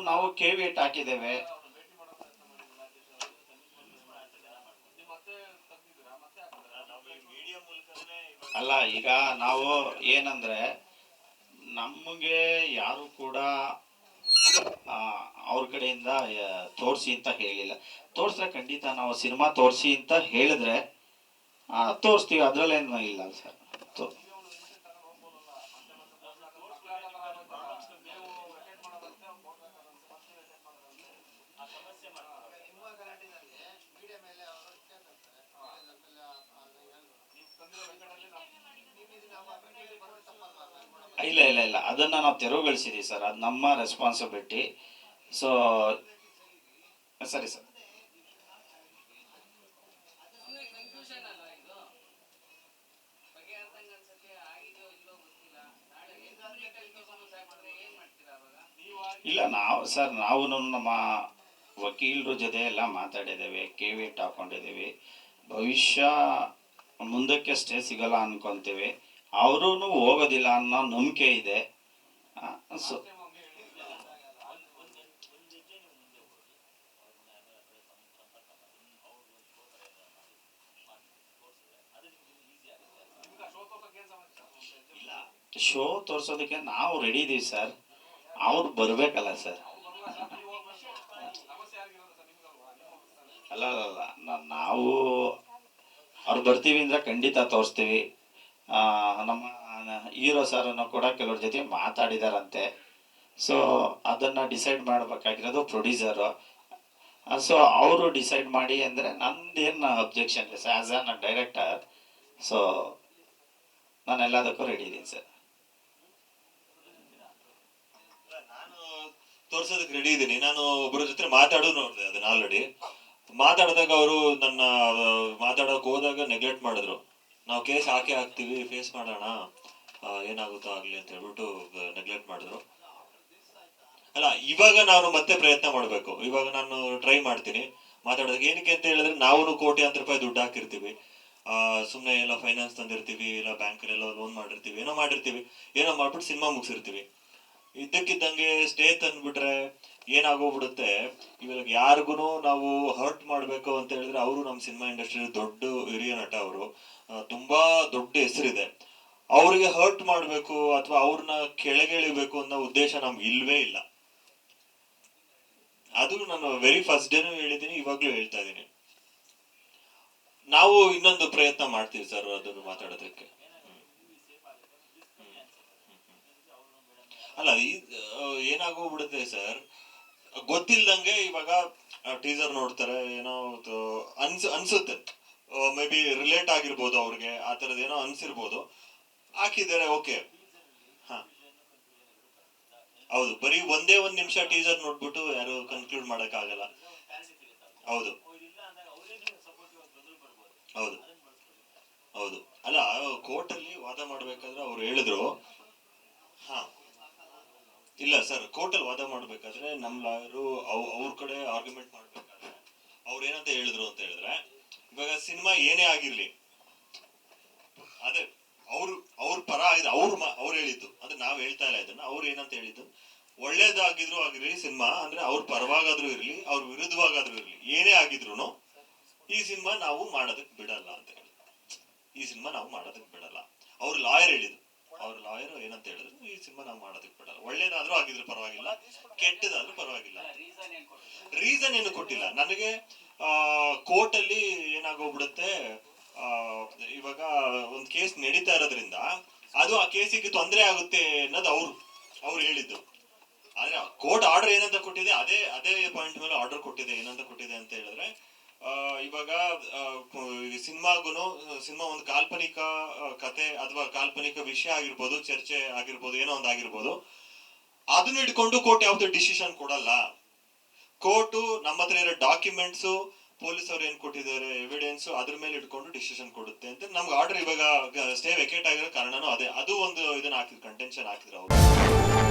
ನಾವು ಕೇವಿಯಟ್ ಹಾಕಿದ್ದೇವೆ. ಅಲ್ಲ, ಈಗ ನಾವು ಏನಂದ್ರೆ ನಮಗೆ ಯಾರು ಕೂಡ ಅವ್ರ ಕಡೆಯಿಂದ ತೋರಿಸಿ ಅಂತ ಹೇಳಿಲ್ಲ. ತೋರಿಸ್ರೆ ಖಂಡಿತ ನಾವು ಸಿನಿಮಾ ತೋರಿಸಿ ಅಂತ ಹೇಳಿದ್ರೆ ತೋರಿಸ್ತೀವಿ, ಅದ್ರಲ್ಲೇನು ಇಲ್ಲ ಸರ್. ಇಲ್ಲ ಇಲ್ಲ ಇಲ್ಲ, ಅದನ್ನ ನಾವು ತೆರವುಗೊಳಿಸಿದೀವಿ ಸರ್, ಅದು ನಮ್ಮ ರೆಸ್ಪಾನ್ಸಿಬಿಲಿಟಿ. ಸೊ ಸರಿ ಸರ್. ಇಲ್ಲ, ನಾವು ನಮ್ಮ ವಕೀಲರ ಜೊತೆ ಎಲ್ಲ ಮಾತಾಡಿದ್ದೇವೆ, ಕೇವಿಟ್ ಹಾಕೊಂಡಿದ್ದೀವಿ. ಭವಿಷ್ಯ ಮುಂದಕ್ಕೆ ಸ್ಟೇ ಸಿಗಲ್ಲ ಅನ್ಕೊಂತೀವಿ, ಅವರೂ ಹೋಗೋದಿಲ್ಲ ಅನ್ನೋ ನಂಬಿಕೆ ಇದೆ. ಸೊ ಶೋ ತೋರ್ಸೋದಕ್ಕೆ ನಾವು ರೆಡಿ ಇದೀವಿ ಸರ್, ಅವ್ರು ಬರ್ಬೇಕಲ್ಲ ಸರ್. ಅಲ್ಲ ಅಲ್ಲ, ನಾವು ಅವ್ರು ಬರ್ತೀವಿ ಅಂದ್ರೆ ಖಂಡಿತ ತೋರಿಸ್ತೀವಿ. ನಮ್ಮ ಹೀರೋ ಸರ್ ಅನ್ನು ಕೂಡ ಕೆಲವ್ರ ಜೊತೆ ಮಾತಾಡಿದಾರಂತೆ. ಸೊ ಅದನ್ನ ಡಿಸೈಡ್ ಮಾಡಬೇಕಾಗಿರೋದು ಪ್ರೊಡ್ಯೂಸರು. ಸೊ ಅವರು ಡಿಸೈಡ್ ಮಾಡಿ ಅಂದರೆ ನಂದೇನು ಅಬ್ಜೆಕ್ಷನ್ ಇಲ್ಲ sir, as an director. So ನಾನು ಎಲ್ಲದಕ್ಕೂ ರೆಡಿ ಇದ್ದೀನಿ ಸರ್. ನಾನು ತೋರ್ಸೋದಕ್ಕೆ ರೆಡಿ ಇದ್ದೀನಿ. ನಾನು ಒಬ್ಬರ ಜೊತೆ ಮಾತಾಡೋದು ನೋಡಿದೆ, ಅದನ್ನ ಆಲ್ರೆಡಿ ಮಾತಾಡಿದಾಗ ಅವರು ನನ್ನ ಮಾತಾಡೋಕೆ ಹೋದಾಗ ನೆಗ್ಲೆಕ್ಟ್ ಮಾಡಿದ್ರು. ನಾವು ಕೇಸ್ ಹಾಕ್ತೀವಿ, ಫೇಸ್ ಮಾಡೋಣ, ಏನಾಗುತ್ತೋ ಆಗ್ಲಿ ಅಂತ ಹೇಳ್ಬಿಟ್ಟು ನೆಗ್ಲೆಕ್ಟ್ ಮಾಡಿದ್ರು. ಅಲ್ಲ, ಇವಾಗ ನಾನು ಮತ್ತೆ ಪ್ರಯತ್ನ ಮಾಡ್ಬೇಕು. ಇವಾಗ ನಾನು ಟ್ರೈ ಮಾಡ್ತೀನಿ ಮಾತಾಡೋದಕ್ಕೆ. ಏನಕ್ಕೆ ಅಂತ ಹೇಳಿದ್ರೆ ನಾವು ಕೋಟ್ಯಾಂತರ ರೂಪಾಯಿ ದುಡ್ಡು ಹಾಕಿರ್ತೀವಿ, ಸುಮ್ಮನೆ ಎಲ್ಲ ಫೈನಾನ್ಸ್ ತಂದಿರ್ತೀವಿ, ಇಲ್ಲ ಬ್ಯಾಂಕಲ್ಲೆಲ್ಲ ಲೋನ್ ಮಾಡಿರ್ತೀವಿ, ಏನೋ ಮಾಡ್ಬಿಟ್ಟು ಸಿನಿಮಾ ಮುಗಿಸಿರ್ತೀವಿ. ಇದ್ದಕ್ಕಿದ್ದಂಗೆ ಸ್ಟೇ ತಂದ್ಬಿಟ್ರೆ ಏನಾಗೋಗ್ಬಿಡುತ್ತೆ, ಇವಾಗ ಯಾರಿಗೂ ನಾವು ಹರ್ಟ್ ಮಾಡ್ಬೇಕು ಅಂತ ಹೇಳಿದ್ರೆ, ಅವರು ನಮ್ಮ ಸಿನಿಮಾ ಇಂಡಸ್ಟ್ರಿ ದೊಡ್ಡ ಹಿರಿಯ ನಟ, ಅವರು ತುಂಬಾ ದೊಡ್ಡ ಹೆಸರಿದೆ. ಅವ್ರಿಗೆ ಹರ್ಟ್ ಮಾಡ್ಬೇಕು ಅಥವಾ ಅವ್ರನ್ನ ಕೆಳಗಿಳಿಬೇಕು ಅನ್ನೋ ಉದ್ದೇಶ ನಮ್ಗೆ ಇಲ್ವೇ ಇಲ್ಲ. ಅದು ನಾನು ವೆರಿ ಫಸ್ಟ್ ಡೇನು ಹೇಳಿದ್ದೀನಿ, ಇವಾಗ್ಲೂ ಹೇಳ್ತಾ ಇದ್ದೀನಿ. ನಾವು ಇನ್ನೊಂದು ಪ್ರಯತ್ನ ಮಾಡ್ತೀವಿ ಸರ್ ಅದನ್ನು ಮಾತಾಡೋದಕ್ಕೆ. ಅಲ್ಲ, ಏನಾಗೋಗ್ಬಿಡುತ್ತೆ ಸರ್, ಗೊತ್ತಿಲ್ದಂಗೆ ಇವಾಗ ಟೀಸರ್ ನೋಡ್ತಾರೆ, ಏನೋ ಅನ್ಸುತ್ತೆ, ಮೇ ಬಿ ರಿಲೇಟ್ ಆಗಿರ್ಬೋದು ಅವ್ರಿಗೆ, ಆ ತರದ್ ಏನೋ ಅನ್ಸಿರ್ಬೋದು, ಹಾಕಿದ್ದಾರೆ, ಓಕೆ. ಹೌದು, ಬರೀ ಒಂದೇ ಒಂದ್ ನಿಮಿಷ ಟೀಸರ್ ನೋಡ್ಬಿಟ್ಟು ಯಾರು ಕನ್ಕ್ಲೂಡ್ ಮಾಡಕ್ ಆಗಲ್ಲ. ಹೌದು ಹೌದು ಹೌದು. ಅಲ್ಲ, ಕೋರ್ಟ್ ಅಲ್ಲಿ ವಾದ ಮಾಡ್ಬೇಕಾದ್ರೆ ಅವ್ರು ಹೇಳಿದ್ರು, ಇಲ್ಲ ಸರ್, ಕೋರ್ಟ್ ಅಲ್ಲಿ ವಾದ ಮಾಡ್ಬೇಕಾದ್ರೆ ನಮ್ ಲಾಯರು ಅವ್ರ ಕಡೆ ಆರ್ಗ್ಯುಮೆಂಟ್ ಮಾಡ್ಬೇಕಾದ್ರೆ ಅವ್ರು ಏನಂತ ಹೇಳಿದ್ರು ಅಂತ ಹೇಳಿದ್ರೆ, ಇವಾಗ ಸಿನಿಮಾ ಏನೇ ಆಗಿರ್ಲಿ, ಅದೇ ಅವ್ರ ಪರ ಆಗಿದೆ, ಅವ್ರು ಹೇಳಿದ್ದು, ಅಂದ್ರೆ ನಾವ್ ಹೇಳ್ತಾ ಇಲ್ಲ ಇದನ್ನ. ಅವ್ರು ಏನಂತ ಹೇಳಿದ್ದು, ಒಳ್ಳೇದಾಗಿದ್ರು ಆಗಿರ್ಲಿ ಸಿನಿಮಾ, ಅಂದ್ರೆ ಅವ್ರ ಪರವಾಗಾದ್ರೂ ಇರ್ಲಿ, ಅವ್ರ ವಿರುದ್ಧವಾಗಾದ್ರೂ ಇರ್ಲಿ, ಏನೇ ಆಗಿದ್ರು ಈ ಸಿನಿಮಾ ನಾವು ಮಾಡೋದಕ್ ಬಿಡಲ್ಲ ಅಂತ ಹೇಳಿ. ಈ ಸಿನಿಮಾ ನಾವು ಮಾಡೋದಕ್ ಬಿಡಲ್ಲ. ಅವ್ರ ಲಾಯರ್ ಹೇಳಿದ್ರು, ಅವ್ರ ಲಾಯರ್ ಏನಂತ ಹೇಳಿದ್ರು, ಈ ಸಿನಿಮಾ ನಾವು ಮಾಡೋದಕ್ ಬಿಡಲ್ಲ. ಒಳ್ಳೇದಾದ್ರೂ ಆಗಿದ್ರು ಪರವಾಗಿಲ್ಲ, ಕೆಟ್ಟದಾದ್ರೂ ಪರವಾಗಿಲ್ಲ. ರೀಸನ್ ಏನು ಕೊಟ್ಟಿಲ್ಲ ನನಗೆ. ಕೋರ್ಟ್ ಅಲ್ಲಿ ಏನಾಗೋಗ್ಬಿಡುತ್ತೆ, ಇವಾಗ ಒಂದ್ ಕೇಸ್ ನಡೀತಾ ಇರೋದ್ರಿಂದ ಅದು ಆ ಕೇಸಿಗೆ ತೊಂದರೆ ಆಗುತ್ತೆ ಅನ್ನೋದು ಅವ್ರು ಹೇಳಿದ್ದು. ಆದ್ರೆ ಕೋರ್ಟ್ ಆರ್ಡರ್ ಏನಂತ ಕೊಟ್ಟಿದೆ, ಅದೇ ಪಾಯಿಂಟ್ ಮೇಲೆ ಆರ್ಡರ್ ಕೊಟ್ಟಿದೆ. ಏನಂತ ಕೊಟ್ಟಿದೆ ಅಂತ ಹೇಳಿದ್ರೆ, ಇವಾಗ ಸಿನಿಮಾ ಒಂದು ಕಾಲ್ಪನಿಕ ಕತೆ ಅಥವಾ ಕಾಲ್ಪನಿಕ ವಿಷಯ ಆಗಿರ್ಬೋದು, ಚರ್ಚೆ ಆಗಿರ್ಬೋದು, ಏನೋ ಒಂದು ಆಗಿರ್ಬೋದು, ಅದನ್ನ ಇಟ್ಕೊಂಡು ಕೋರ್ಟ್ ಯಾವ್ದು ಡಿಸಿಷನ್ ಕೊಡಲ್ಲ. ಕೋರ್ಟ್ ನಮ್ಮ ಹತ್ರ ಇರೋ ಡಾಕ್ಯುಮೆಂಟ್ಸ್, ಪೊಲೀಸ್ ಅವ್ರು ಏನ್ ಕೊಟ್ಟಿದ್ದಾರೆ ಎವಿಡೆನ್ಸ್, ಅದ್ರ ಮೇಲೆ ಇಟ್ಕೊಂಡು ಡಿಸಿಷನ್ ಕೊಡುತ್ತೆ ಅಂತ ನಮ್ಗೆ ಆರ್ಡರ್. ಇವಾಗ ಸ್ಟೇ ವೆಕೇಟ್ ಆಗಿರೋ ಕಾರಣನೂ ಅದೇ. ಅದು ಒಂದು ಇದನ್ನ ಹಾಕಿದ್ರು, ಕಂಟೆನ್ಷನ್ ಹಾಕಿದ್ರು ಅವರು.